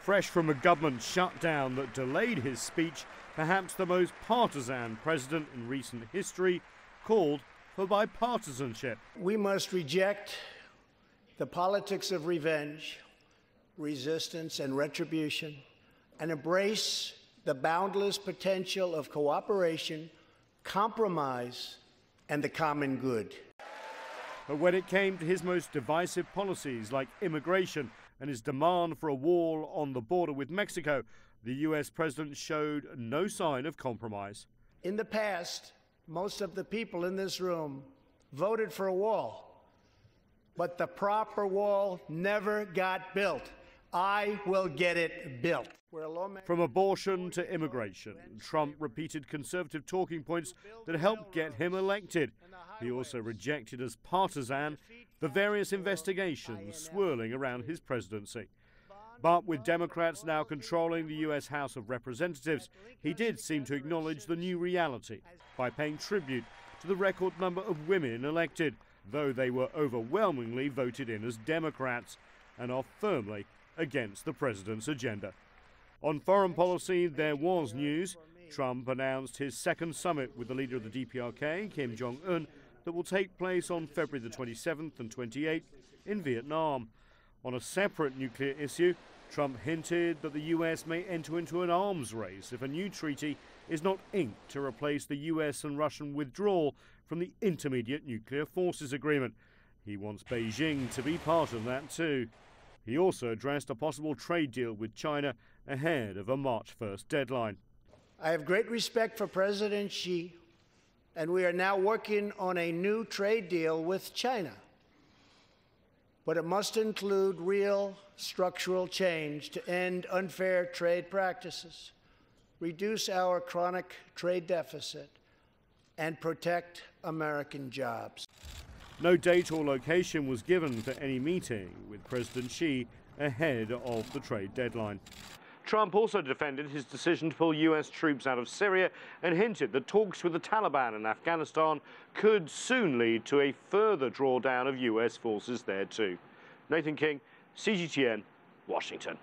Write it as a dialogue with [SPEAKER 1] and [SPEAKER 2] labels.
[SPEAKER 1] Fresh from a government shutdown that delayed his speech, perhaps the most partisan president in recent history called for bipartisanship.
[SPEAKER 2] We must reject the politics of revenge, resistance, and retribution, and embrace the boundless potential of cooperation, compromise, and the common good.
[SPEAKER 1] But when it came to his most divisive policies like immigration and his demand for a wall on the border with Mexico, the US president showed no sign of compromise.
[SPEAKER 2] In the past, most of the people in this room voted for a wall, but the proper wall never got built. I will get it built.
[SPEAKER 1] From abortion to immigration, Trump repeated conservative talking points that helped get him elected. He also rejected as partisan the various investigations swirling around his presidency. But with Democrats now controlling the US House of Representatives, he did seem to acknowledge the new reality by paying tribute to the record number of women elected, though they were overwhelmingly voted in as Democrats and are firmly against the president's agenda. On foreign policy, there was news. Trump announced his second summit with the leader of the DPRK, Kim Jong-un, that will take place on February the 27th and 28th in Vietnam. On a separate nuclear issue, Trump hinted that the US may enter into an arms race if a new treaty is not inked to replace the US and Russian withdrawal from the Intermediate Nuclear Forces Agreement. He wants Beijing to be part of that too. He also addressed a possible trade deal with China ahead of a March 1st deadline.
[SPEAKER 2] I have great respect for President Xi, and we are now working on a new trade deal with China. But it must include real structural change to end unfair trade practices, reduce our chronic trade deficit, and protect American jobs.
[SPEAKER 1] No date or location was given for any meeting with President Xi ahead of the trade deadline. Trump also defended his decision to pull US troops out of Syria and hinted that talks with the Taliban in Afghanistan could soon lead to a further drawdown of US forces there too. Nathan King, CGTN, Washington.